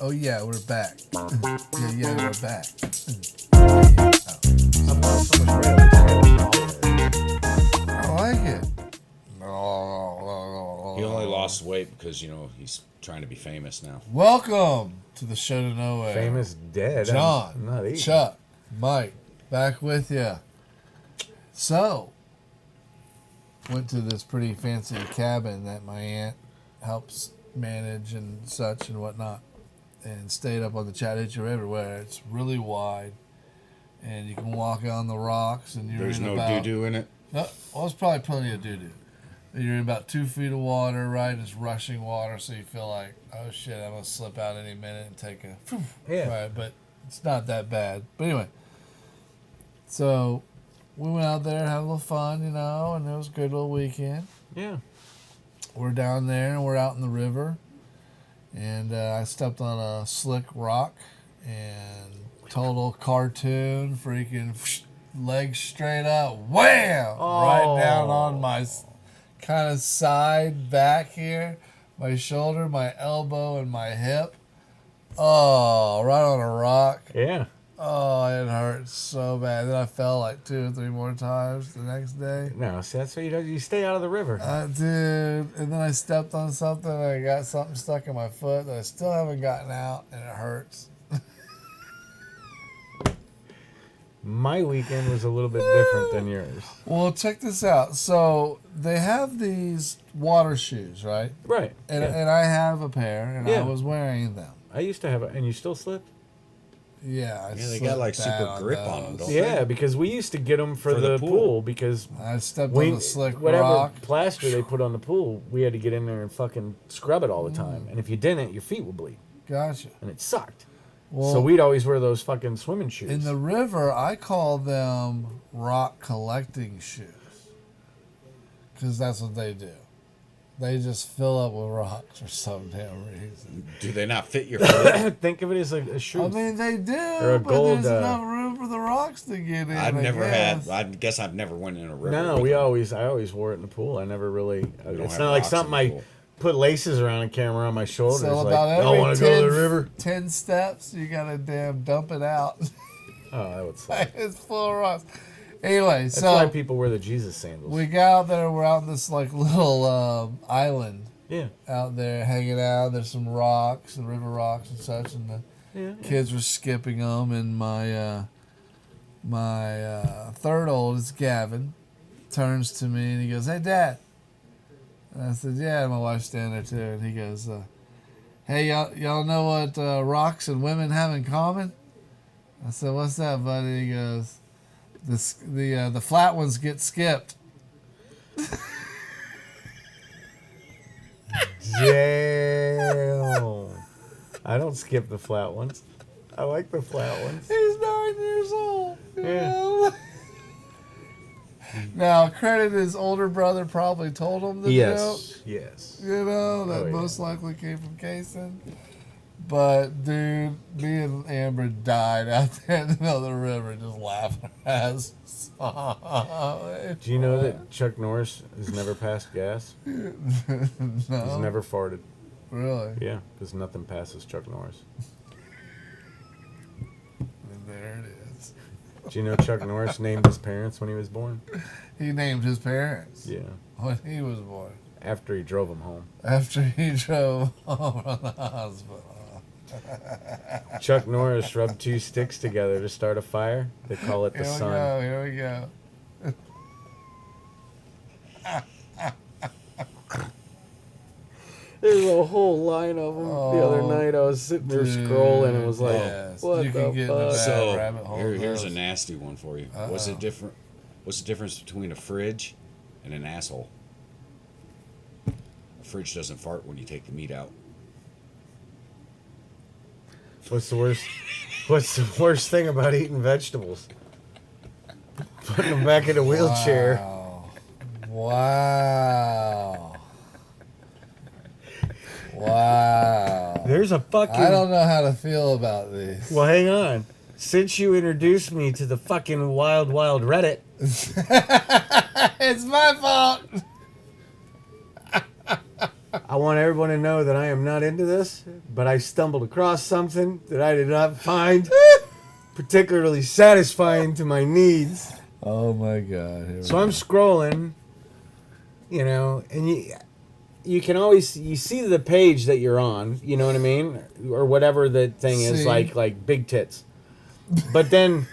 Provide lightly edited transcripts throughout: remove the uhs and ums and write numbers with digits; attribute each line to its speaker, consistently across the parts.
Speaker 1: Oh yeah, we're back. yeah, we're back.
Speaker 2: I'm not so much better than
Speaker 1: I like it.
Speaker 3: He only lost weight because, he's trying to be famous now.
Speaker 1: Welcome to the show to nowhere.
Speaker 2: famous dead.
Speaker 1: John,
Speaker 2: I'm not eating.
Speaker 1: Chuck, Mike, back with you. So, went to this pretty fancy cabin that my aunt helps manage and such and whatnot, and stayed up on the Chattahoochee River where it's really wide, and you can walk on the rocks, and
Speaker 3: There's no doo-doo in it?
Speaker 1: No, well, there's probably plenty of doo-doo. You're in about 2 feet of water, right? It's rushing water, so you feel like, oh shit, I'm gonna slip out any minute and take a.
Speaker 2: Yeah.
Speaker 1: Right, but it's not that bad. But anyway, so we went out there, had a little fun, and it was a good little weekend.
Speaker 2: Yeah.
Speaker 1: We're down there, and we're out in the river, and I stepped on a slick rock, and total cartoon, freaking legs straight up, wham! Right down on my kind of side back here, my shoulder, my elbow, and my hip. Oh, right on a rock.
Speaker 2: Yeah.
Speaker 1: Oh, it hurt so bad. Then I fell like 2 or 3 more times the next day.
Speaker 2: No, see, that's what you do. You stay out of the river.
Speaker 1: Dude, and then I stepped on something and I got something stuck in my foot that I still haven't gotten out, and it hurts.
Speaker 2: My weekend was a little bit different than yours.
Speaker 1: Well, check this out. So they have these water shoes, right?
Speaker 2: Right.
Speaker 1: And,
Speaker 2: yeah.
Speaker 1: and I have a pair, and I
Speaker 2: Yeah.
Speaker 1: was wearing them.
Speaker 2: I used to have and you still slipped?
Speaker 1: Yeah,
Speaker 3: Yeah, they got like
Speaker 1: slipped
Speaker 3: super
Speaker 1: down
Speaker 3: grip on them,
Speaker 1: those.
Speaker 3: don't
Speaker 2: Yeah, because we used to get them for the pool because
Speaker 1: I stepped
Speaker 2: we
Speaker 1: on the slick
Speaker 2: whatever
Speaker 1: rock.
Speaker 2: plaster they put on the pool, we had to get in there and fucking scrub it all the time. And if you didn't, your feet would bleed,
Speaker 1: Gotcha.
Speaker 2: and it sucked.
Speaker 1: Well,
Speaker 2: So we'd always wear those fucking swimming shoes.
Speaker 1: in the river, I call them rock collecting shoes, because that's what they do. They just fill up with rocks for some damn reason.
Speaker 3: Do they not fit your foot?
Speaker 2: Think of it as a shoe.
Speaker 1: I mean, they do,
Speaker 2: Or a
Speaker 1: but
Speaker 2: gold,
Speaker 1: there's enough room for the rocks to get in.
Speaker 3: I've
Speaker 1: I
Speaker 3: never
Speaker 1: guess.
Speaker 3: had. I guess I've never went in a river.
Speaker 2: No,
Speaker 3: with them.
Speaker 2: I always wore it in the pool. I never really.
Speaker 3: don't
Speaker 2: It's
Speaker 3: have
Speaker 2: not like
Speaker 3: rocks in
Speaker 2: something
Speaker 3: the
Speaker 2: I
Speaker 3: pool.
Speaker 2: put laces around and camera on my shoulders.
Speaker 1: So
Speaker 2: like,
Speaker 1: about
Speaker 2: I
Speaker 1: every
Speaker 2: want to go to the river.
Speaker 1: 10 steps, you gotta damn dump it out.
Speaker 2: Oh, that would suck.
Speaker 1: It's full of rocks. Anyway,
Speaker 2: That's
Speaker 1: so
Speaker 2: why people wear the Jesus sandals.
Speaker 1: we got out there. We're out in this like little island
Speaker 2: yeah,
Speaker 1: out there hanging out. There's some rocks, the river rocks and such, and the
Speaker 2: yeah.
Speaker 1: kids were skipping them. And my third oldest, Gavin, turns to me and he goes, "Hey, Dad." And I said, "Yeah." And my wife's standing there too. And he goes, "Hey, y'all know what rocks and women have in common?" I said, "What's that, buddy?" He goes, "The flat ones get skipped."
Speaker 2: Damn. I don't skip the flat ones. I like the flat ones.
Speaker 1: He's 9 years old. you
Speaker 2: Yeah.
Speaker 1: know? Now, credit his older brother probably told him the joke.
Speaker 2: Yes.
Speaker 1: That
Speaker 2: Oh, yeah.
Speaker 1: most likely came from Kaysen. But, dude, me and Amber died out there in the middle of the river just laughing our asses off.
Speaker 2: Do you know that Chuck Norris has never passed gas?
Speaker 1: No.
Speaker 2: He's never farted.
Speaker 1: Really?
Speaker 2: Yeah, because nothing passes Chuck Norris.
Speaker 1: And there it is.
Speaker 2: Do you know Chuck Norris named his parents when he was born?
Speaker 1: He named his parents
Speaker 2: Yeah.
Speaker 1: when he was born.
Speaker 2: After he drove them home.
Speaker 1: After he drove home from the hospital.
Speaker 2: Chuck Norris rubbed 2 sticks together to start a fire. They call it the sun.
Speaker 1: Here we go.
Speaker 2: There's a whole line of them. The other night I was sitting there scrolling and was like,
Speaker 1: yes.
Speaker 2: what
Speaker 1: You
Speaker 2: the
Speaker 1: can get in a
Speaker 2: fuck?
Speaker 1: bad
Speaker 3: So
Speaker 1: rabbit hole.
Speaker 3: here's a
Speaker 1: those.
Speaker 3: nasty one for you. What's the difference between a fridge and an asshole? A fridge doesn't fart when you take the meat out.
Speaker 2: What's the worst thing about eating vegetables? Putting them back in a wheelchair.
Speaker 1: Wow. Wow.
Speaker 2: There's a fucking...
Speaker 1: I don't know how to feel about these.
Speaker 2: Well, hang on. Since you introduced me to the fucking wild Reddit,
Speaker 1: It's my fault.
Speaker 2: I want everyone to know that I am not into this, but I stumbled across something that I did not find particularly satisfying to my needs.
Speaker 1: Oh my God. Here
Speaker 2: So
Speaker 1: we
Speaker 2: I'm
Speaker 1: go.
Speaker 2: scrolling, and you can always you see the page that you're on, you know what I mean, or whatever the thing is,
Speaker 1: See?
Speaker 2: like big tits. But then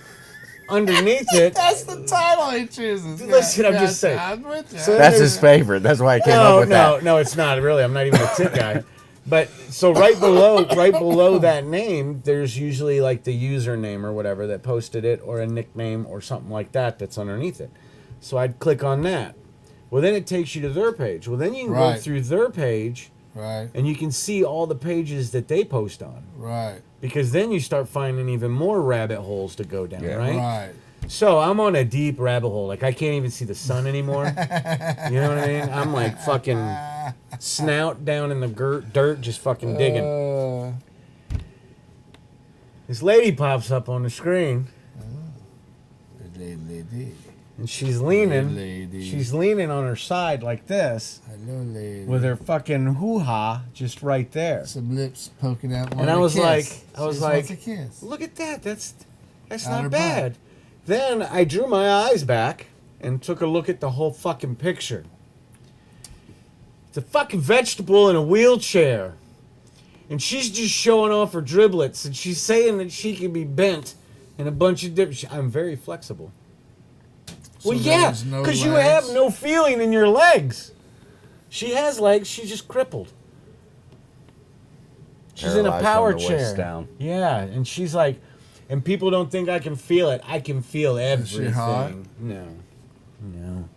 Speaker 2: underneath it,
Speaker 1: That's the title he chooses.
Speaker 2: Listen, I'm just saying.
Speaker 1: I'm with you.
Speaker 2: So
Speaker 4: That's his favorite. That's why I came up with that.
Speaker 2: No, it's not really. I'm not even a tit guy. But so right below that name, there's usually like the username or whatever that posted it, or a nickname or something like that that's underneath it. So I'd click on that. Well, then it takes you to their page. Well, then you can go
Speaker 1: Right.
Speaker 2: through their page
Speaker 1: Right.
Speaker 2: and you can see all the pages that they post on.
Speaker 1: Right.
Speaker 2: Because then you start finding even more rabbit holes to go down,
Speaker 4: Yeah.
Speaker 2: right?
Speaker 1: Right.
Speaker 2: So I'm on a deep rabbit hole. Like I can't even see the sun anymore. You know what I mean? I'm like fucking snout down in the dirt, just fucking digging. This lady pops up on the screen,
Speaker 1: Lady.
Speaker 2: and she's leaning.
Speaker 1: Lady.
Speaker 2: She's leaning on her side like this,
Speaker 1: Hello, lady.
Speaker 2: with her fucking hoo-ha just right there.
Speaker 1: Some lips poking out.
Speaker 2: And I was like,
Speaker 1: She just wants a kiss.
Speaker 2: Look at that. That's
Speaker 1: Out her
Speaker 2: not
Speaker 1: butt.
Speaker 2: bad. Then I drew my eyes back and took a look at the whole fucking picture. It's a fucking vegetable in a wheelchair. And she's just showing off her driblets, and she's saying that she can be bent in a bunch of different... I'm very flexible.
Speaker 1: So
Speaker 2: Well, yeah,
Speaker 1: there's no
Speaker 2: because you
Speaker 1: legs?
Speaker 2: have no feeling in your legs. She has legs, she's just crippled. She's in a
Speaker 4: Paralyzed
Speaker 2: power
Speaker 4: from the waist
Speaker 2: chair.
Speaker 4: down.
Speaker 2: Yeah, and she's like, and people don't think I can feel it. I can feel
Speaker 1: Is she
Speaker 2: everything.
Speaker 1: hot?
Speaker 2: No.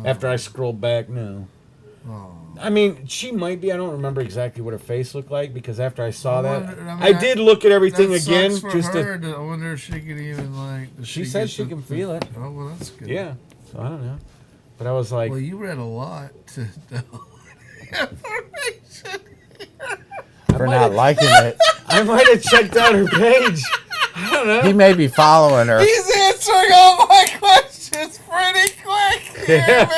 Speaker 2: After I scroll back, no.
Speaker 1: Oh.
Speaker 2: I mean, she might be. I don't remember exactly what her face looked like because after I saw
Speaker 1: I
Speaker 2: that,
Speaker 1: wonder- I mean,
Speaker 2: I did look at everything
Speaker 1: That
Speaker 2: again.
Speaker 1: sucks for
Speaker 2: Just
Speaker 1: her.
Speaker 2: to,
Speaker 1: I wonder if she could even like. does
Speaker 2: she said
Speaker 1: get
Speaker 2: she
Speaker 1: the-
Speaker 2: can feel it.
Speaker 1: Oh well, that's good.
Speaker 2: Yeah, so I don't know. But I was like,
Speaker 1: Well, you read a lot to know information.
Speaker 4: For not liking it.
Speaker 2: I might have checked out her page. I don't know.
Speaker 4: He may be following her.
Speaker 1: He's answering all my questions pretty quick here,
Speaker 2: Yeah.
Speaker 1: man.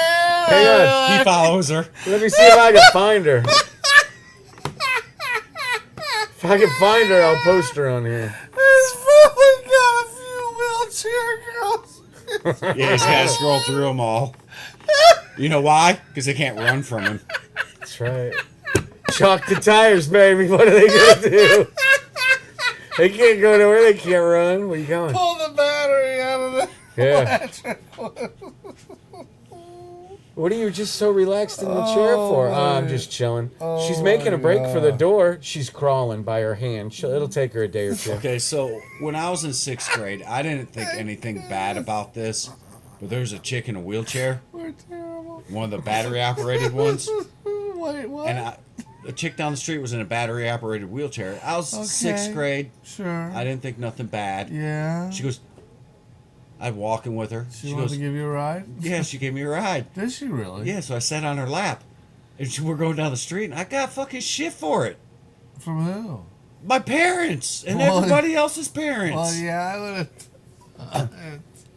Speaker 2: Hang on.
Speaker 3: He follows her.
Speaker 2: Let me see if I can find her. If I can find her, I'll post her on here.
Speaker 1: He's probably got a few wheelchair girls.
Speaker 3: Yeah, he's got to scroll through them all. You know why? Because they can't run from him.
Speaker 2: That's right. Chalk the tires, baby. What are they gonna do? They can't go nowhere. They can't run. Where you going?
Speaker 1: Pull the battery out of the
Speaker 2: Yeah.
Speaker 1: electric one.
Speaker 2: What are you just so relaxed in the chair for?
Speaker 1: my-
Speaker 2: I'm just chilling. She's
Speaker 1: oh
Speaker 2: making a
Speaker 1: my
Speaker 2: break for the
Speaker 1: God.
Speaker 2: door. She's crawling by her hand. It'll take her a day or two.
Speaker 3: Okay, so when I was in 6th grade, I didn't think anything bad about this, but there was a chick in a wheelchair,
Speaker 1: We're terrible.
Speaker 3: one of the battery-operated ones,
Speaker 1: Wait, what?
Speaker 3: and the chick down the street was in a battery-operated wheelchair. I was
Speaker 1: Okay.
Speaker 3: 6th grade.
Speaker 1: Sure.
Speaker 3: I didn't think nothing bad.
Speaker 1: Yeah.
Speaker 3: She goes, I'm walking with her.
Speaker 1: She
Speaker 3: She
Speaker 1: wanted
Speaker 3: goes,
Speaker 1: to give you a ride?
Speaker 3: yeah, she gave me a ride.
Speaker 1: Did she really?
Speaker 3: Yeah, so I sat on her lap. And we're going down the street, and I got fucking shit for it.
Speaker 1: From who?
Speaker 3: My parents and
Speaker 1: Well,
Speaker 3: everybody else's parents.
Speaker 1: Well, yeah, I would have.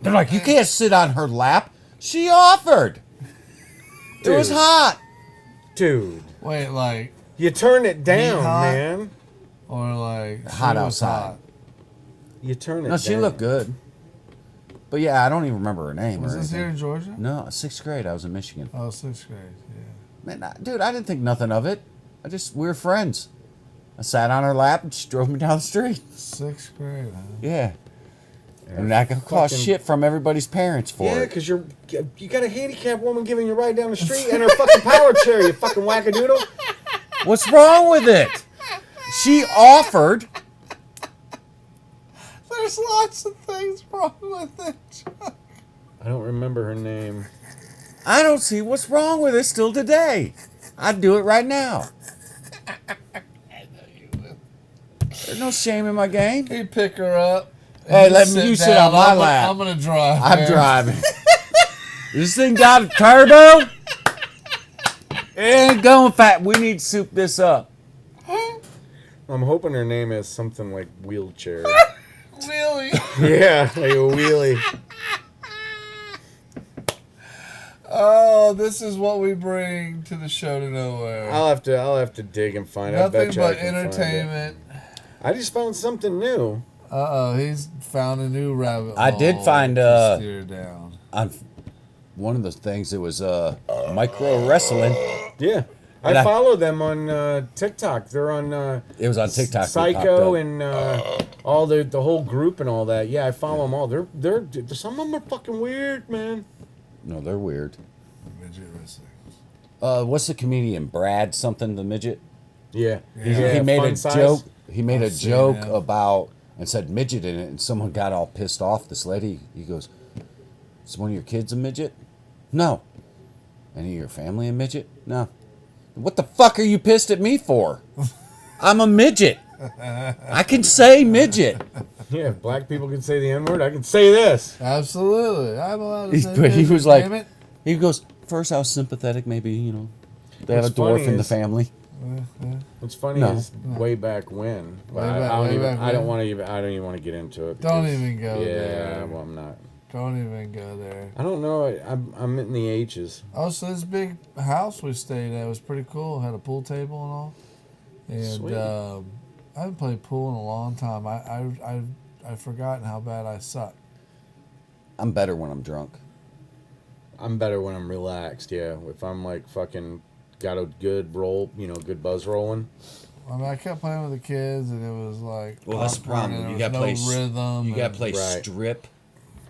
Speaker 4: They're like, you can't sit on her lap. She offered. It was
Speaker 2: Dude.
Speaker 4: hot.
Speaker 2: Dude,
Speaker 1: Wait, like,
Speaker 2: you turn it down,
Speaker 1: hot?
Speaker 2: man.
Speaker 1: or like. she
Speaker 4: Hot
Speaker 1: was
Speaker 4: outside.
Speaker 1: hot.
Speaker 2: You turn it
Speaker 4: No, she
Speaker 2: down.
Speaker 4: looked good. But yeah, I don't even remember her name.
Speaker 1: Was
Speaker 4: or
Speaker 1: this here
Speaker 4: anything.
Speaker 1: in Georgia?
Speaker 4: No, 6th grade. I was in Michigan.
Speaker 1: Oh, 6th grade, yeah.
Speaker 4: Man, dude, I didn't think nothing of it. We were friends. I sat on her lap and she drove me down the street.
Speaker 1: 6th grade, huh?
Speaker 4: Yeah. And I got caught
Speaker 2: Fucking-
Speaker 4: shit from everybody's parents for
Speaker 2: Yeah,
Speaker 4: it.
Speaker 2: because you got a handicapped woman giving you a ride down the street and her fucking power chair, you fucking wackadoodle.
Speaker 4: What's wrong with it? She offered.
Speaker 1: There's lots of things wrong with it, Chuck.
Speaker 2: I don't remember her name.
Speaker 4: I don't see what's wrong with it still today. I'd do it right now. There's no shame in my game.
Speaker 1: He'd pick her up.
Speaker 4: Hey,
Speaker 1: and
Speaker 4: let me. You sit
Speaker 1: down.
Speaker 4: on my
Speaker 1: I'm
Speaker 4: lap.
Speaker 1: I'm gonna drive.
Speaker 4: I'm
Speaker 1: man.
Speaker 4: driving. This thing got a turbo. It ain't going fat. We need to soup this up.
Speaker 2: I'm hoping her name is something like wheelchair.
Speaker 1: Really?
Speaker 2: Yeah, like a wheelie.
Speaker 1: Oh, this is what we bring to the show to nowhere.
Speaker 2: I'll have to dig and find it. I
Speaker 1: Nothing
Speaker 2: bet you I
Speaker 1: but
Speaker 2: can find it.
Speaker 1: entertainment.
Speaker 2: I just found something new.
Speaker 1: He's found a new rabbit hole.
Speaker 4: I did find,
Speaker 1: to steer down.
Speaker 4: On one of the things, it was micro wrestling.
Speaker 2: Yeah.
Speaker 4: And
Speaker 2: I
Speaker 4: I-
Speaker 2: follow them on TikTok. They're on
Speaker 4: It was on TikTok. it popped
Speaker 2: Psycho
Speaker 4: up.
Speaker 2: and all the whole group and all that. Yeah, I follow them all. They're some of them are fucking weird, man.
Speaker 4: No, they're weird.
Speaker 1: Midget wrestling.
Speaker 4: What's the comedian? Brad something, the midget?
Speaker 2: Yeah.
Speaker 4: He made
Speaker 2: Fun
Speaker 4: a
Speaker 2: size.
Speaker 4: joke. He made a
Speaker 1: I've seen
Speaker 4: joke
Speaker 1: him.
Speaker 4: about and said midget in it, and someone got all pissed off. This lady, he goes, "Is one of your kids a midget?" "No." "Any of your family a midget?" "No." "What the fuck are you pissed at me for? I'm a midget. I can say midget."
Speaker 2: Yeah, if black people can say the N-word, I can say this.
Speaker 1: Absolutely. I'm allowed to say
Speaker 4: But he
Speaker 1: midget,
Speaker 4: was like,
Speaker 1: damn it.
Speaker 4: he goes, "First I was sympathetic, maybe, you know, they have a
Speaker 2: What's funny
Speaker 4: dwarf in the
Speaker 2: is-
Speaker 4: family."
Speaker 2: What's funny
Speaker 4: No.
Speaker 2: is way back when. But
Speaker 1: Way
Speaker 2: I
Speaker 1: back-
Speaker 2: don't
Speaker 1: way
Speaker 2: even.
Speaker 1: back
Speaker 2: I don't
Speaker 1: when?
Speaker 2: want to even. I don't even want to get into it.
Speaker 1: Don't
Speaker 2: because-
Speaker 1: even go
Speaker 2: Yeah,
Speaker 1: there.
Speaker 2: well, I'm not.
Speaker 1: Don't even go there.
Speaker 2: I don't know. I'm in the H's.
Speaker 1: Oh, so this big house we stayed at was pretty cool. Had a pool table and all. And
Speaker 2: Sweet.
Speaker 1: I haven't played pool in a long time. I've forgotten how bad I suck.
Speaker 4: I'm better when I'm drunk.
Speaker 2: I'm better when I'm relaxed. Yeah, if I'm like fucking got a good roll, good buzz rolling.
Speaker 1: I mean, I kept playing with the kids, and it was like,
Speaker 3: Well, that's the
Speaker 1: awkward,
Speaker 3: problem.
Speaker 1: and
Speaker 3: You
Speaker 1: there
Speaker 3: got to
Speaker 1: was
Speaker 3: play.
Speaker 1: no rhythm.
Speaker 3: You got
Speaker 1: and-
Speaker 3: to play
Speaker 2: Right.
Speaker 3: strip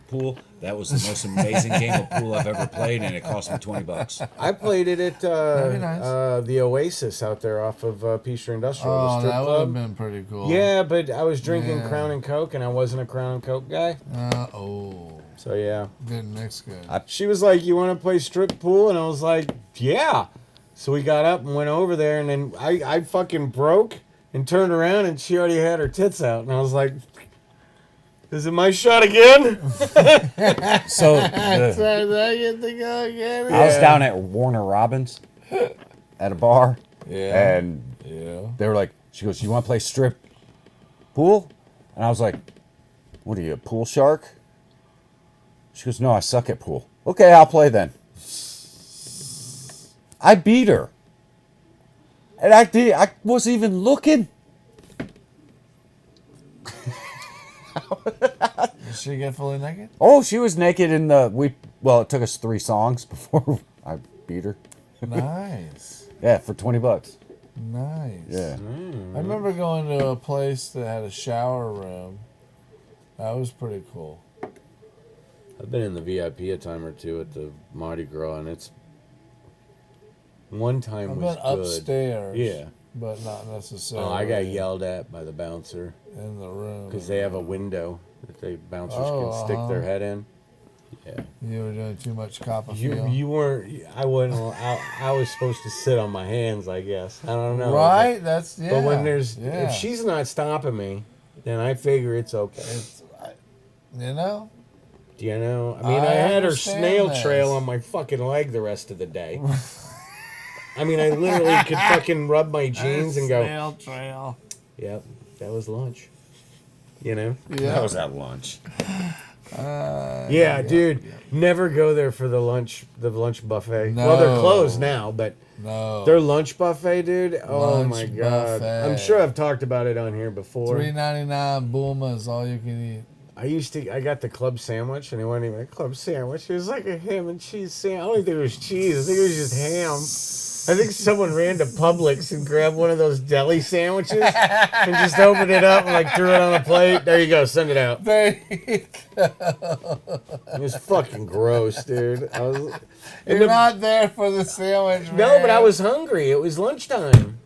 Speaker 3: pool. That was the most amazing game of pool I've ever played, and it cost me $20.
Speaker 2: I played it at
Speaker 1: That'd be nice.
Speaker 2: the Oasis out there off of Peachtree Industrial, the
Speaker 1: Oh,
Speaker 2: strip
Speaker 1: that would
Speaker 2: club.
Speaker 1: have been pretty cool.
Speaker 2: Yeah, but I was drinking
Speaker 1: Yeah.
Speaker 2: Crown and Coke, and I wasn't a Crown and Coke guy.
Speaker 1: Oh,
Speaker 2: So yeah,
Speaker 1: didn't mix good.
Speaker 2: she was like, "You want to play strip pool?" And I was like, "Yeah." So we got up and went over there, and then I fucking broke and turned around, and she already had her tits out, and I was like, "Is it my shot again?"
Speaker 4: So
Speaker 1: I get to go again.
Speaker 4: I was down at Warner Robins at a bar,
Speaker 1: Yeah.
Speaker 4: and
Speaker 1: Yeah.
Speaker 4: they were like, she goes, "You want to play strip pool?" And I was like, "What are you, a pool shark?" She goes, "No, I suck at pool." "Okay, I'll play then." I beat her. And I wasn't even looking.
Speaker 1: Did she get fully naked?
Speaker 4: Oh, she was naked in it took us 3 songs before I beat her.
Speaker 1: Nice.
Speaker 4: Yeah, for $20.
Speaker 1: Nice.
Speaker 4: Yeah.
Speaker 1: I remember going to a place that had a shower room. That was pretty cool.
Speaker 2: I've been in the VIP a time or two at the Mardi Gras, and it's one time
Speaker 1: I've
Speaker 2: was
Speaker 1: been
Speaker 2: good.
Speaker 1: upstairs.
Speaker 2: Yeah.
Speaker 1: But not necessarily.
Speaker 2: Oh, I got yelled at by the bouncer
Speaker 1: in the room.
Speaker 2: because they have a window that the bouncers
Speaker 1: Oh,
Speaker 2: can stick their
Speaker 1: uh-huh.
Speaker 2: head in. Yeah.
Speaker 1: You were doing too much Copperfield.
Speaker 2: You weren't. I wasn't. I was supposed to sit on my hands, I guess. I don't know.
Speaker 1: Right? That's yeah.
Speaker 2: But when there's
Speaker 1: yeah.
Speaker 2: if she's not stopping me, then I figure it's okay.
Speaker 1: It's, you know,
Speaker 2: Do you know? I mean, I
Speaker 1: I
Speaker 2: had her
Speaker 1: understand
Speaker 2: snail
Speaker 1: this.
Speaker 2: trail on my fucking leg the rest of the day. I mean, I literally could fucking rub my jeans and go,
Speaker 1: snail trail.
Speaker 2: "Yep, that was lunch." You know?
Speaker 1: Yeah.
Speaker 3: That was at lunch.
Speaker 2: Yeah, dude. Never go there for the lunch buffet. Well, they're
Speaker 1: No.
Speaker 2: closed now, but
Speaker 1: No.
Speaker 2: their lunch buffet, dude. Oh
Speaker 1: Lunch
Speaker 2: my god.
Speaker 1: buffet.
Speaker 2: I'm sure I've talked about it on here before.
Speaker 1: $3.99 Bulma is all you can eat.
Speaker 2: I got the club sandwich, and it wasn't even a club sandwich. It was like a ham and cheese sandwich. I don't think it was cheese. I think it was just ham. I think someone ran to Publix and grabbed one of those deli sandwiches and just opened it up and like threw it on a plate. There you go, send it out.
Speaker 1: There you go.
Speaker 2: It was fucking gross, dude. I was, and
Speaker 1: You're not there for the sandwich, man.
Speaker 2: no, but I was hungry. It was lunchtime.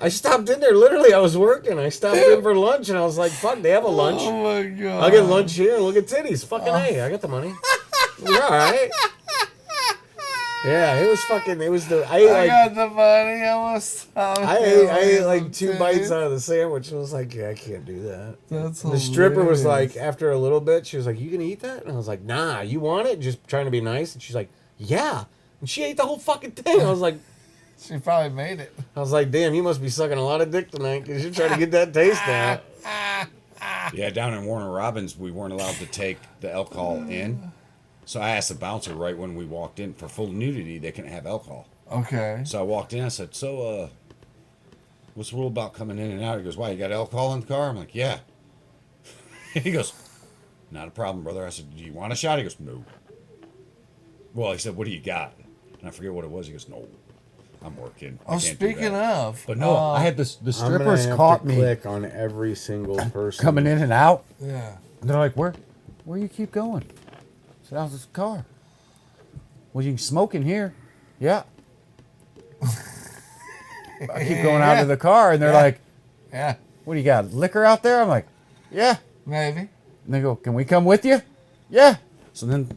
Speaker 2: I stopped in there. Literally, I was working. I stopped in for lunch, and I was like, "Fuck, they have a lunch.
Speaker 1: Oh my god.
Speaker 2: I'll get lunch here and look at titties. Fucking hey, I got the money. You're all right." Yeah, it was fucking. It was the.
Speaker 1: I got the money.
Speaker 2: I ate like 2 bites out of the sandwich and was like, "Yeah, I can't do that."
Speaker 1: That's
Speaker 2: The stripper was
Speaker 1: hilarious.
Speaker 2: like, after a little bit, she was like, "You gonna eat that?" And I was like, "Nah, you want it?" Just trying to be nice. And she's like, "Yeah." And she ate the whole fucking thing. I was like,
Speaker 1: She probably made it.
Speaker 2: "Damn, you must be sucking a lot of dick tonight because you're trying to get that taste out."
Speaker 3: Yeah, down in Warner Robins, we weren't allowed to take the alcohol in. So I asked the bouncer right when we walked in, for full nudity, they couldn't have alcohol.
Speaker 1: Okay.
Speaker 3: So I walked in, I said, so, what's the rule about coming in and out? He goes, why, you got alcohol in the car? I'm like, yeah. He goes, not a problem, brother. I said, do you want a shot? He goes, no. Well, he said, what do you got? And I forget what it was. He goes, no, I'm working. I
Speaker 1: Oh,
Speaker 3: can't do
Speaker 1: speaking
Speaker 3: that."
Speaker 1: of,
Speaker 3: But
Speaker 4: No,
Speaker 3: no,
Speaker 4: I had the
Speaker 2: I'm gonna
Speaker 4: strippers
Speaker 2: have
Speaker 4: caught
Speaker 2: to
Speaker 4: me
Speaker 2: click on every single person
Speaker 4: coming in and out.
Speaker 1: yeah.
Speaker 4: And they're like, where you keep going? I said, how's this car? Well, you can smoke in here. Yeah. I keep going out
Speaker 1: Yeah.
Speaker 4: of the car, and they're
Speaker 1: Yeah.
Speaker 4: like,
Speaker 1: Yeah,
Speaker 4: what do you got, liquor out there? I'm like, yeah.
Speaker 1: maybe.
Speaker 4: And they go, can we come with you? Yeah. So then,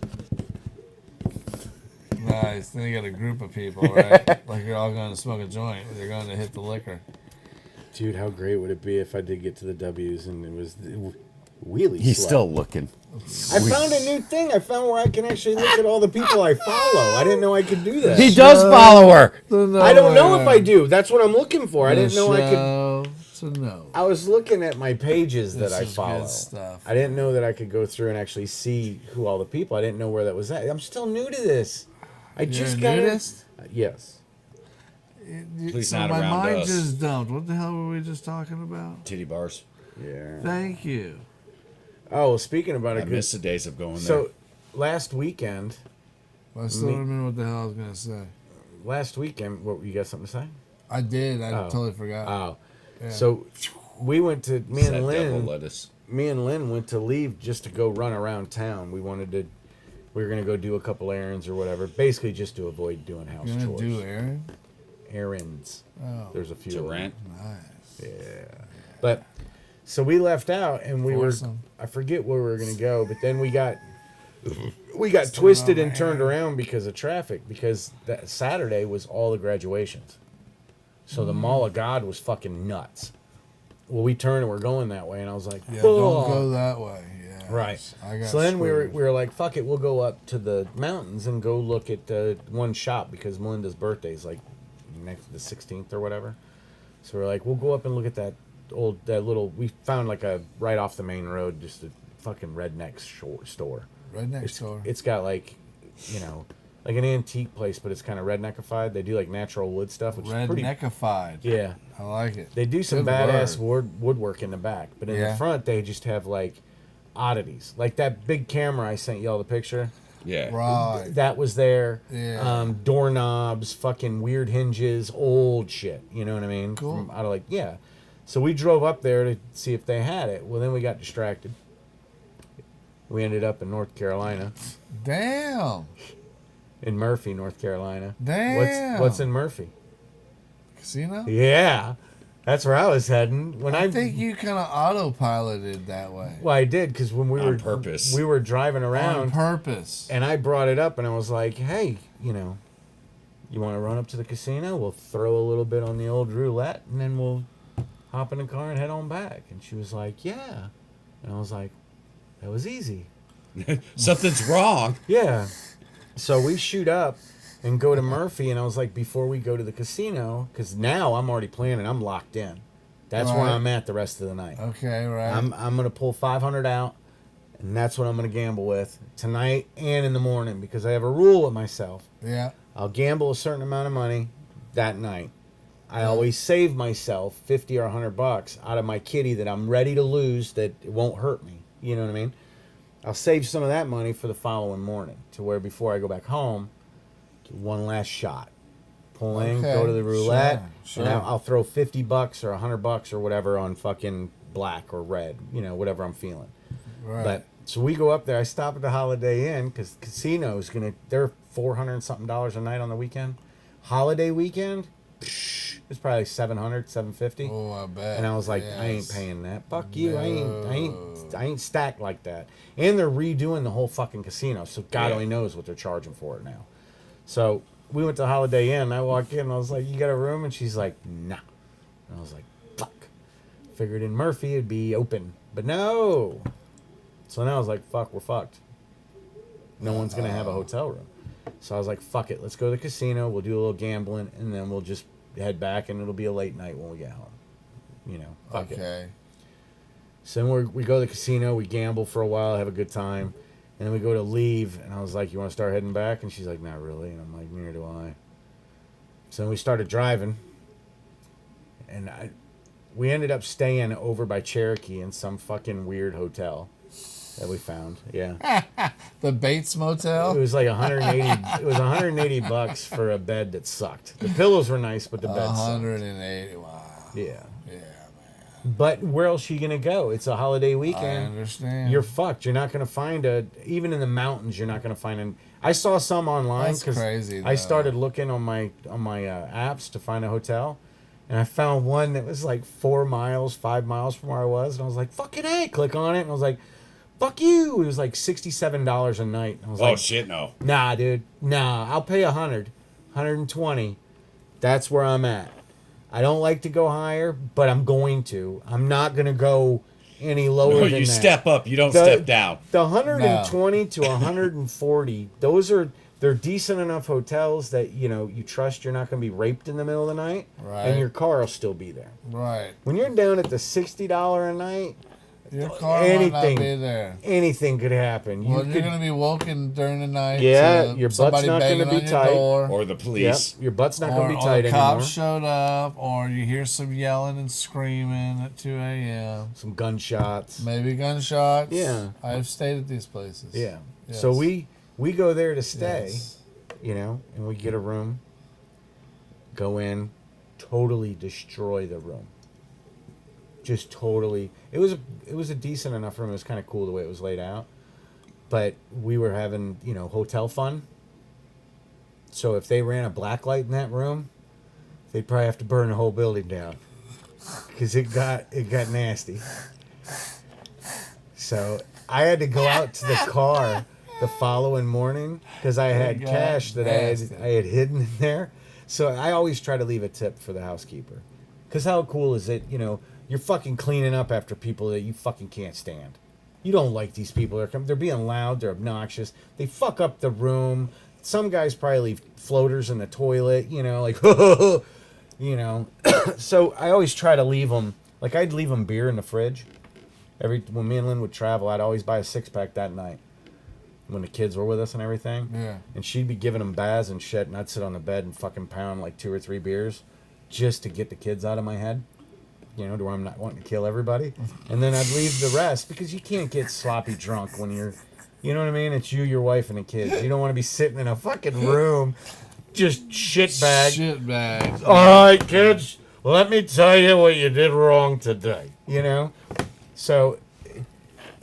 Speaker 1: Nice. Then you got a group of people, right? Like you're all going to smoke a joint. They're going to hit the liquor.
Speaker 2: Dude, how great would it be if I did get to the W's and it was the wheelie
Speaker 4: he's
Speaker 2: slut?
Speaker 4: still looking.
Speaker 2: I found a new thing. I found where I can actually look at all the people I follow. I didn't know I could do that.
Speaker 4: He does follow her.
Speaker 2: I don't know if I do. That's what I'm looking for. I didn't know I could.
Speaker 1: To know.
Speaker 2: I was looking at my pages
Speaker 1: This
Speaker 2: that I
Speaker 1: is
Speaker 2: follow.
Speaker 1: good stuff.
Speaker 2: I didn't know that I could go through and actually see who all the people. I didn't know where that was at. I'm still new to this. I
Speaker 1: You're
Speaker 2: just
Speaker 1: a
Speaker 2: got
Speaker 1: nudist?
Speaker 2: Yes.
Speaker 3: Please
Speaker 1: so
Speaker 3: not
Speaker 1: my
Speaker 3: around
Speaker 1: mind
Speaker 3: us.
Speaker 1: just dumped. What the hell were we just talking about?
Speaker 3: titty bars.
Speaker 2: Yeah.
Speaker 1: Thank you.
Speaker 2: Oh, well, speaking about
Speaker 3: I
Speaker 2: it,
Speaker 3: miss the days of going
Speaker 2: so last weekend,
Speaker 1: I still
Speaker 2: Me-
Speaker 1: remember what the hell I was gonna say.
Speaker 2: what you got something to say?
Speaker 1: I did. I
Speaker 2: Oh.
Speaker 1: totally forgot.
Speaker 2: Oh,
Speaker 1: Yeah.
Speaker 2: so we went to
Speaker 3: there. That devil
Speaker 2: Lynn.
Speaker 3: lettuce.
Speaker 2: Me and Lynn went to leave just to go run around town. We were gonna go do a couple errands or whatever, basically just to avoid doing house
Speaker 1: You're gonna
Speaker 2: chores.
Speaker 1: do Aaron?
Speaker 2: Errands.
Speaker 1: Oh,
Speaker 2: There's a few.
Speaker 3: To
Speaker 2: of them.
Speaker 3: rent.
Speaker 1: nice.
Speaker 2: Yeah. But so we left out and we
Speaker 1: Foursome.
Speaker 2: I forget where we were gonna go, but then we got twisted and turned around because of traffic, because that Saturday was all the graduations. So the Mall of God was fucking nuts. Well, we turned and we're going that way, and I was like,
Speaker 1: Yeah,
Speaker 2: "Oh."
Speaker 1: don't go that way. Yeah.
Speaker 2: Right.
Speaker 1: I got
Speaker 2: So then we
Speaker 1: screwed.
Speaker 2: were like, fuck it, we'll go up to the mountains and go look at one shop because Melinda's birthday is like next the 16th or whatever. So we're like, we'll go up and look at that little. We found like a right off the main road, just a fucking redneck store.
Speaker 1: Redneck store.
Speaker 2: It's got like, like an antique place, but it's kind of redneckified. They do like natural wood stuff, which is pretty.
Speaker 1: Redneckified.
Speaker 2: Yeah.
Speaker 1: I like it.
Speaker 2: They do some
Speaker 1: Good
Speaker 2: badass
Speaker 1: word.
Speaker 2: woodwork in the back, but in the
Speaker 1: Yeah.
Speaker 2: front they just have like oddities, like that big camera I sent y'all the picture.
Speaker 3: Yeah.
Speaker 1: Right.
Speaker 2: That was there.
Speaker 1: Yeah.
Speaker 2: Doorknobs, fucking weird hinges, old shit. You know what I mean?
Speaker 1: Cool.
Speaker 2: Out of like, yeah. So we drove up there to see if they had it. Well, then we got distracted. We ended up in North Carolina,
Speaker 1: Damn.
Speaker 2: in Murphy, North Carolina.
Speaker 1: Damn.
Speaker 2: What's in Murphy?
Speaker 1: Casino?
Speaker 2: Yeah, that's where I was heading when
Speaker 1: I think you kind of autopiloted that way.
Speaker 2: Well, I did because when we
Speaker 3: On
Speaker 2: were
Speaker 3: purpose.
Speaker 2: we were driving
Speaker 1: On
Speaker 2: around,
Speaker 1: purpose.
Speaker 2: and I brought it up, and I was like, "Hey, you want to run up to the casino? We'll throw a little bit on the old roulette, and then we'll hop in the car and head on back." And she was like, "Yeah," and I was like, "That was easy."
Speaker 3: Something's wrong.
Speaker 2: Yeah. So we shoot up and go to Murphy, and I was like, before we go to the casino, because now I'm already planning, I'm locked in. That's where
Speaker 1: Right.
Speaker 2: I'm at the rest of the night.
Speaker 1: Okay, right.
Speaker 2: I'm gonna pull 500 out, and that's what I'm gonna gamble with tonight and in the morning because I have a rule with myself.
Speaker 1: yeah.
Speaker 2: I'll gamble a certain amount of money that night. I always save myself 50 or $100 out of my kitty that I'm ready to lose that it won't hurt me. You know what I mean? I'll save some of that money for the following morning to where before I go back home, get one last shot. Pull in,
Speaker 1: Okay,
Speaker 2: go to the roulette,
Speaker 1: sure,
Speaker 2: and
Speaker 1: sure.
Speaker 2: I'll throw $50 or $100 or whatever on fucking black or red, whatever I'm feeling.
Speaker 1: Right.
Speaker 2: But so we go up there. I stop at the Holiday Inn because casino's they're $400 and something a night on the weekend. Holiday weekend, it's probably $700, $750.
Speaker 1: oh, I bet.
Speaker 2: And I was like, I ain't
Speaker 1: Yes.
Speaker 2: paying that. Fuck you.
Speaker 1: No.
Speaker 2: I ain't stacked like that. And they're redoing the whole fucking casino, so God
Speaker 3: Yeah.
Speaker 2: only knows what they're charging for it now. So we went to Holiday Inn. And I walked in. And I was like, "You got a room?" And she's like, "Nah." And I was like, "Fuck." Figured in Murphy it'd be open, but no. So now I was like, "Fuck, we're fucked. No one's gonna have a hotel room." So I was like, "Fuck it. Let's go to the casino. We'll do a little gambling, and then we'll just head back, and it'll be a late night when we get home." Fuck it.
Speaker 1: Okay.
Speaker 2: So then we go to the casino, we gamble for a while, have a good time, And then we go to leave, and I was like, you want to start heading back? And she's like, not really. And I'm like, neither do I. So then we started driving, and we ended up staying over by Cherokee in some fucking weird hotel that we found. Yeah.
Speaker 1: The Bates Motel.
Speaker 2: It was like 180. It was 180 bucks for a bed that sucked. The pillows were nice, but the bed sucked.
Speaker 1: 180. Wow.
Speaker 2: Yeah.
Speaker 1: Yeah, man.
Speaker 2: But where else are you gonna go? It's a holiday
Speaker 1: I
Speaker 2: weekend.
Speaker 1: understand.
Speaker 2: You're fucked. You're not gonna find even in the mountains. You're not gonna find an. I saw some online
Speaker 1: That's
Speaker 2: because
Speaker 1: crazy,
Speaker 2: I
Speaker 1: though.
Speaker 2: started looking on my apps to find a hotel, and I found one that was like 5 miles from where I was, and I was like, "Fucking A!" Click on it, and I was like, "Fuck you!" It was like $67 a night. I was
Speaker 3: Oh
Speaker 2: like,
Speaker 3: shit, no.
Speaker 2: Nah, dude. Nah, I'll pay 120. That's where I'm at. I don't like to go higher, but I'm going to. I'm not going to go any lower
Speaker 3: No,
Speaker 2: than
Speaker 3: you
Speaker 2: that.
Speaker 3: step up, you don't step down.
Speaker 2: The 120 to 140, they're decent enough hotels that, you trust you're not going to be raped in the middle of the night.
Speaker 1: Right.
Speaker 2: And your car will still be there.
Speaker 1: Right.
Speaker 2: When you're down at the $60 a night,
Speaker 1: Your car might not be there.
Speaker 2: anything could happen.
Speaker 1: Well, you're going to be woken during the night.
Speaker 2: Yeah,
Speaker 1: to
Speaker 2: your butt's
Speaker 1: somebody
Speaker 2: not gonna
Speaker 1: banging
Speaker 2: be
Speaker 1: on your
Speaker 2: tight.
Speaker 1: door.
Speaker 3: Or the police.
Speaker 2: Yep, your butt's not going to be
Speaker 1: Or
Speaker 2: tight
Speaker 1: the
Speaker 2: anymore.
Speaker 1: cops showed up, or you hear some yelling and screaming at 2 a.m.
Speaker 2: Some gunshots.
Speaker 1: Maybe gunshots.
Speaker 2: Yeah.
Speaker 1: I've stayed at these places.
Speaker 2: Yeah.
Speaker 1: Yes.
Speaker 2: So we go there to stay,
Speaker 1: Yes.
Speaker 2: and we get a room, go in, totally destroy the room. Just totally. It was a decent enough room. It was kind of cool the way it was laid out. But we were having, hotel fun. So if they ran a black light in that room, they'd probably have to burn the whole building down. Cuz it got nasty. So I had to go out to the car the following morning because I had
Speaker 1: got
Speaker 2: cash that
Speaker 1: nasty.
Speaker 2: I had hidden in there. So I always try to leave a tip for the housekeeper. Because how cool is it, you're fucking cleaning up after people that you fucking can't stand. You don't like these people. They're being loud. They're obnoxious. They fuck up the room. Some guys probably leave floaters in the toilet, like, So I always try to leave them, like I'd leave them beer in the fridge. When me and Lynn would travel, I'd always buy a 6-pack that night when the kids were with us and everything.
Speaker 1: Yeah.
Speaker 2: And she'd be giving them baths and shit, and I'd sit on the bed and fucking pound like 2 or 3 beers just to get the kids out of my head. To where I'm not wanting to kill everybody. And then I'd leave the rest because you can't get sloppy drunk when you're, you know what I mean? It's you, your wife, and the kids. You don't want to be sitting in a fucking room just shitbag.
Speaker 1: Shit bag.
Speaker 2: All right, kids, let me tell you what you did wrong today. So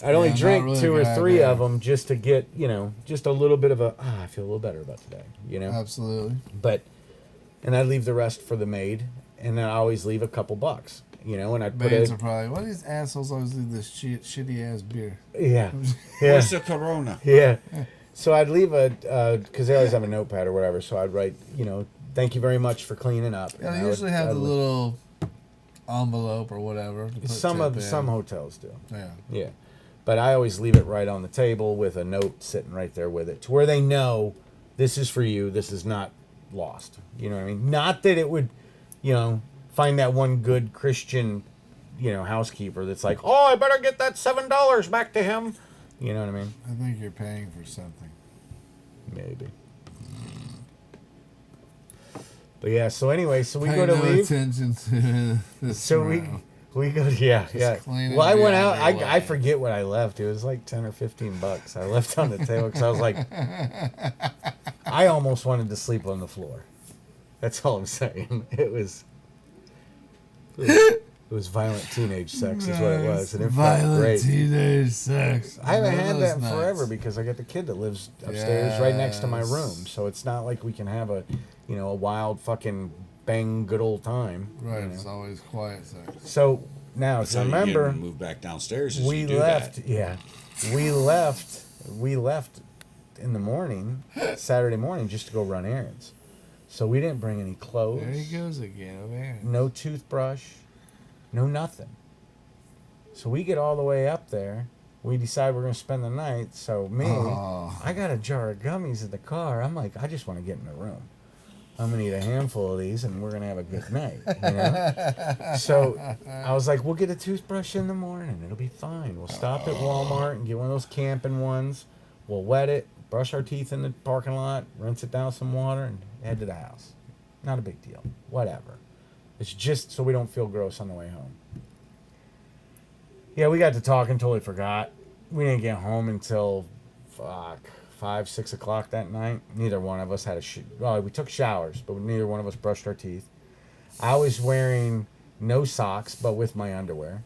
Speaker 2: I'd only
Speaker 1: Yeah, not
Speaker 2: drink
Speaker 1: really
Speaker 2: 2 or
Speaker 1: bad,
Speaker 2: 3
Speaker 1: yeah.
Speaker 2: of them just to get, just a little bit of I feel a little better about today,
Speaker 1: Absolutely.
Speaker 2: And I'd leave the rest for the maid, and then I always leave a couple bucks, and I'd put
Speaker 1: Maids
Speaker 2: it.
Speaker 1: are probably, why do these assholes always leave this shitty ass beer?
Speaker 2: Yeah.
Speaker 3: Where's the Corona?
Speaker 2: Yeah. So I'd leave because they always have a notepad or whatever, so I'd write, thank you very much for cleaning up.
Speaker 1: Yeah,
Speaker 2: And
Speaker 1: they
Speaker 2: I would-
Speaker 1: usually have
Speaker 2: I'd
Speaker 1: the
Speaker 2: leave-
Speaker 1: little envelope or whatever. to put
Speaker 2: Some
Speaker 1: tip in.
Speaker 2: hotels do.
Speaker 1: Yeah.
Speaker 2: Yeah. But I always leave it right on the table with a note sitting right there with it to where they know this is for you. This is not lost. You know what I mean? Not that it would, find that one good Christian, housekeeper that's like, oh, I better get that $7 back to him. You know what I mean?
Speaker 1: I think you're paying for something.
Speaker 2: Maybe. But yeah, so anyway, so we
Speaker 1: Pay
Speaker 2: go to
Speaker 1: no
Speaker 2: leave.
Speaker 1: attention to this.
Speaker 2: So
Speaker 1: round.
Speaker 2: we go to, yeah.
Speaker 1: clean it
Speaker 2: Well, I went out.
Speaker 1: behind your
Speaker 2: I
Speaker 1: way.
Speaker 2: forget what I left. It was like 10 or 15 bucks. I left on the table because I was like, I almost wanted to sleep on the floor. That's all I'm saying. It was violent teenage sex, is what it was, and it felt
Speaker 1: Violent
Speaker 2: great.
Speaker 1: teenage sex.
Speaker 2: I haven't had
Speaker 1: Those
Speaker 2: that in
Speaker 1: nights.
Speaker 2: forever because I got the kid that lives upstairs right next to my
Speaker 1: Yes.
Speaker 2: room. So it's not like we can have a wild fucking bang good old time.
Speaker 1: Right, it's always quiet sex.
Speaker 2: So now,
Speaker 3: That's
Speaker 2: so
Speaker 3: how you
Speaker 2: remember,
Speaker 3: get moved back downstairs. Is
Speaker 2: we
Speaker 3: you do
Speaker 2: left.
Speaker 3: That.
Speaker 2: Yeah, we left in the morning, Saturday morning, just to go run errands. So we didn't bring any clothes.
Speaker 1: There he goes again. Over here.
Speaker 2: No toothbrush, no nothing. So we get all the way up there. We decide we're going to spend the night. So I got a jar of gummies in the car. I'm like, I just want to get in the room. I'm going to eat a handful of these and we're going to have a good night. So I was like, we'll get a toothbrush in the morning. It'll be fine. We'll stop at Walmart and get one of those camping ones. We'll wet it, brush our teeth in the parking lot, rinse it down with some water, and head to the house. Not a big deal. Whatever. It's just so we don't feel gross on the way home. Yeah, we got to talking, totally forgot. We didn't get home until, 5, 6 o'clock that night. Neither one of us had well, we took showers, but neither one of us brushed our teeth. I was wearing no socks, but with my underwear.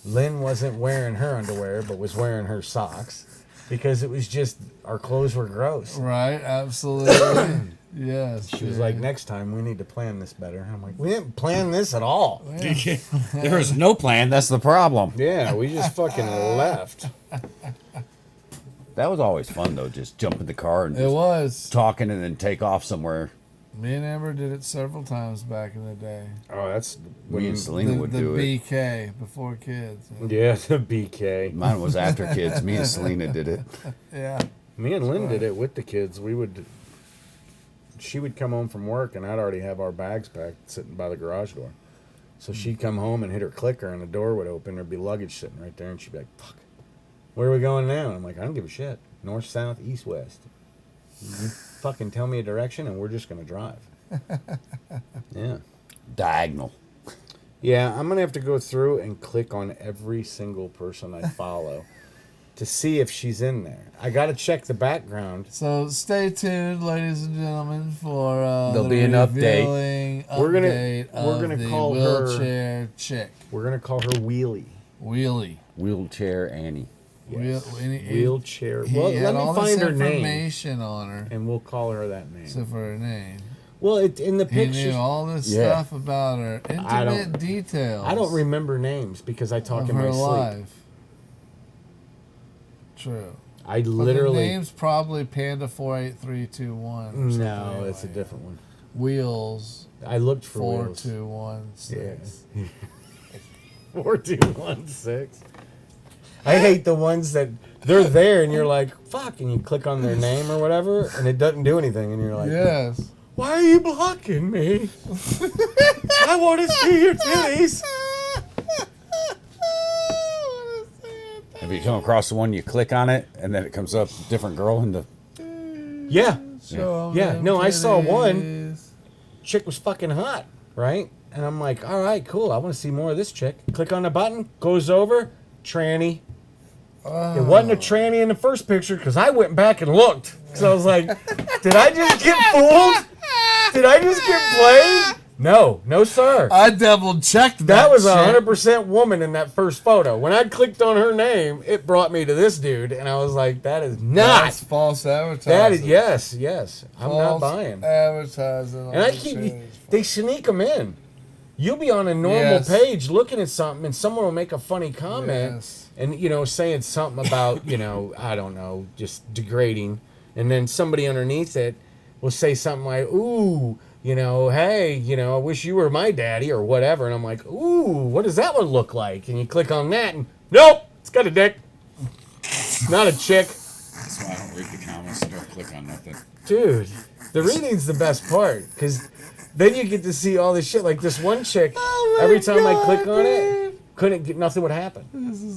Speaker 2: Lynn wasn't wearing her underwear, but was wearing her socks because it was just, our clothes were gross.
Speaker 1: Right, absolutely. Yes.
Speaker 2: She was like, next time we need to plan this better. I'm like, we didn't plan this at all.
Speaker 4: There was no plan. That's the problem.
Speaker 2: Yeah, we just fucking left.
Speaker 4: That was always fun though. Just jump in the car and
Speaker 1: It
Speaker 4: just
Speaker 1: was.
Speaker 4: talking, and then take off somewhere.
Speaker 1: Me and Amber did it several times back in the day.
Speaker 2: Oh, that's
Speaker 4: Me and Selena would
Speaker 1: the
Speaker 4: do it.
Speaker 1: BK before kids.
Speaker 2: Yeah, the BK.
Speaker 4: Mine was after kids. Me and Selena did it.
Speaker 1: Yeah.
Speaker 2: Me and Lynn did it with the kids. She would come home from work, and I'd already have our bags packed sitting by the garage door. So she'd come home and hit her clicker, and the door would open. There'd be luggage sitting right there, and she'd be like, fuck, where are we going now? And I'm like, I don't give a shit. North, south, east, west. You fucking tell me a direction, and we're just going to drive. Yeah.
Speaker 4: Diagonal.
Speaker 2: Yeah, I'm going to have to go through and click on every single person I follow to see if she's in there. I got to check the background.
Speaker 1: So stay tuned, ladies and gentlemen, for
Speaker 4: There'll
Speaker 1: the
Speaker 4: be an update.
Speaker 1: revealing
Speaker 2: We're gonna-
Speaker 1: update
Speaker 2: we're
Speaker 1: of
Speaker 2: gonna
Speaker 1: the
Speaker 2: call her-
Speaker 1: wheelchair chick.
Speaker 2: We're going to call her Wheelie.
Speaker 1: Wheelie.
Speaker 4: Wheelchair Annie.
Speaker 2: Yes.
Speaker 1: Wheelchair.
Speaker 2: Wheelchair.
Speaker 1: He
Speaker 2: Well,
Speaker 1: had
Speaker 2: let
Speaker 1: all
Speaker 2: me find
Speaker 1: this
Speaker 2: her name,
Speaker 1: information on her,
Speaker 2: and we'll call her that name.
Speaker 1: except for her name.
Speaker 2: Well, in the
Speaker 1: He
Speaker 2: picture,
Speaker 1: knew all this
Speaker 4: Yeah.
Speaker 1: stuff about her,
Speaker 2: I don't-
Speaker 1: intimate details.
Speaker 2: I don't remember names because I talk
Speaker 1: of
Speaker 2: in my
Speaker 1: her
Speaker 2: sleep.
Speaker 1: life. True.
Speaker 2: I
Speaker 1: But the
Speaker 2: literally
Speaker 1: name's probably Panda 48321.
Speaker 2: no, it's a different one.
Speaker 1: Wheels
Speaker 2: I looked for wheels.
Speaker 1: 4216.
Speaker 2: 4216. I hate the ones that they're there and you're like, fuck, and you click on their name or whatever, and it doesn't do anything, and you're like,
Speaker 1: Yes.
Speaker 2: why are you blocking me? I want to see your titties.
Speaker 4: Have you come across the one you click on it and then it comes up different girl in the
Speaker 2: Yeah,
Speaker 1: Show
Speaker 2: Yeah,
Speaker 1: them
Speaker 2: no, I saw one.
Speaker 1: titties.
Speaker 2: chick was fucking hot, right? And I'm like, all right, cool. I want to see more of this chick. Click on the button, goes over, tranny. It wasn't a tranny in the first picture because I went back and looked. So I was like, did I just get fooled? Did I just get played? No, no, sir.
Speaker 1: I double checked
Speaker 2: That was
Speaker 1: shit.
Speaker 2: 100% woman in that first photo. When I clicked on her name, it brought me to this dude, and I was like, that is not.
Speaker 1: That's false advertising.
Speaker 2: That is, yes. I'm not
Speaker 1: False
Speaker 2: buying.
Speaker 1: advertising. on
Speaker 2: And I
Speaker 1: the
Speaker 2: keep,
Speaker 1: church.
Speaker 2: they sneak them in. You'll be on a normal
Speaker 1: Yes.
Speaker 2: page looking at something, and someone will make a funny comment,
Speaker 1: Yes.
Speaker 2: and saying something about I don't know, just degrading, and then somebody underneath it will say something like, "Ooh, hey, I wish you were my daddy," or whatever, and I'm like, "Ooh, what does that one look like?" And you click on that, and nope, it's got a dick, not a chick.
Speaker 3: That's why I don't read the comments and don't click on nothing.
Speaker 2: Dude, the reading's the best part because then you get to see all this shit. Like this one chick, every time I click on it, nothing would happen.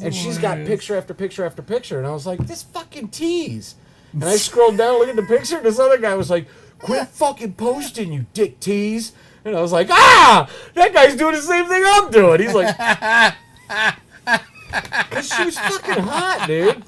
Speaker 2: And she's got picture after picture after picture, and I was like, this fucking tease. And I scrolled down, look at the picture, and this other guy was like, quit fucking posting, you dick tease. And I was like, that guy's doing the same thing I'm doing. He's like, because she was fucking hot, dude.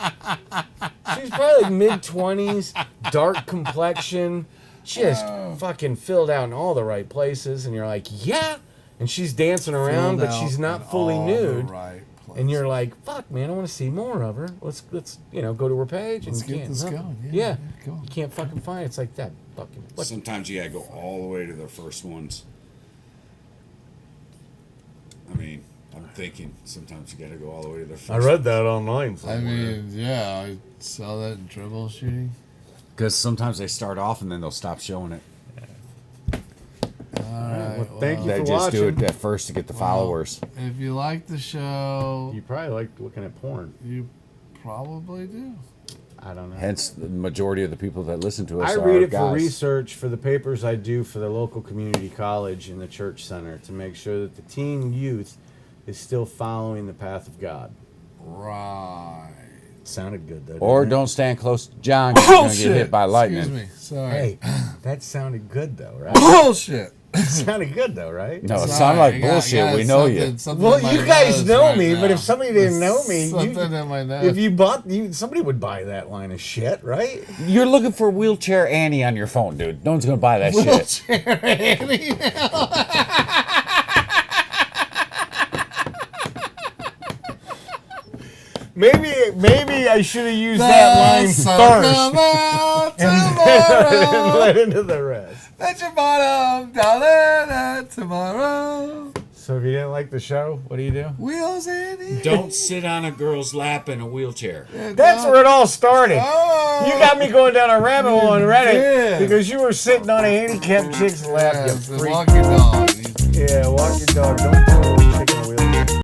Speaker 2: She was probably like mid-20s, dark complexion, just fucking filled out in all the right places. And you're like, yeah. And she's dancing around,
Speaker 1: Filled
Speaker 2: but she's
Speaker 1: out
Speaker 2: not
Speaker 1: in
Speaker 2: fully
Speaker 1: all the
Speaker 2: nude.
Speaker 1: right
Speaker 2: And you're like, fuck, man, I want to see more of her. Let's go to her page.
Speaker 1: Let's
Speaker 2: and you
Speaker 1: get
Speaker 2: can't,
Speaker 1: this
Speaker 2: nothing.
Speaker 1: going.
Speaker 2: Yeah.
Speaker 1: Yeah, cool.
Speaker 2: You can't fucking find it. It's like that fucking. What?
Speaker 3: Sometimes you gotta go all the way to the first ones. I mean, I'm thinking sometimes you gotta go all the way to the first.
Speaker 2: that online.
Speaker 1: I mean, yeah, I saw that in troubleshooting.
Speaker 4: because sometimes they start off and then they'll stop showing it.
Speaker 1: All right.
Speaker 2: well, thank you
Speaker 4: They
Speaker 2: for
Speaker 4: just do
Speaker 2: watching.
Speaker 4: it at first to get the followers.
Speaker 1: If you like the show,
Speaker 2: You probably like looking at porn.
Speaker 1: you probably do.
Speaker 2: I don't know.
Speaker 4: Hence, the majority of the people that listen to us
Speaker 2: I
Speaker 4: are
Speaker 2: read it
Speaker 4: guys.
Speaker 2: for research for the papers I do for the local community college and the church center to make sure that the teen youth is still following the path of God.
Speaker 1: Right.
Speaker 2: sounded good though.
Speaker 4: Or
Speaker 2: didn't
Speaker 4: don't stand close to John because you're going to get hit by lightning.
Speaker 1: Excuse me. Sorry.
Speaker 2: it? Hey, that sounded good though, right?
Speaker 1: Bullshit.
Speaker 2: Sounded good though, right?
Speaker 4: No, it
Speaker 1: Sorry,
Speaker 4: sounded like
Speaker 1: I got
Speaker 4: bullshit. We know you.
Speaker 1: something
Speaker 2: Well,
Speaker 1: in my
Speaker 2: you guys
Speaker 1: nose
Speaker 2: know
Speaker 1: right
Speaker 2: me, but
Speaker 1: now.
Speaker 2: if somebody didn't know me,
Speaker 1: Something in my nose.
Speaker 2: if you bought, somebody would buy that line of shit, right?
Speaker 4: You're looking for Wheelchair Annie on your phone, dude. No one's going to buy that shit.
Speaker 1: Wheelchair Annie now.
Speaker 2: Maybe I should have used that line first and
Speaker 1: tomorrow.
Speaker 2: let into the rest.
Speaker 1: Let your bottom dollar tomorrow.
Speaker 2: So if you didn't like the show, what do you do?
Speaker 1: Wheels Annie.
Speaker 3: Don't sit on a girl's lap in a wheelchair.
Speaker 2: That's where it all started.
Speaker 1: Oh.
Speaker 2: You got me going down a rabbit hole on Reddit
Speaker 1: did.
Speaker 2: because you were sitting on a handicapped chick's lap.
Speaker 1: Yes,
Speaker 2: You
Speaker 1: the
Speaker 2: freak.
Speaker 1: walking dog.
Speaker 2: Yeah, walk your dog. Don't do it.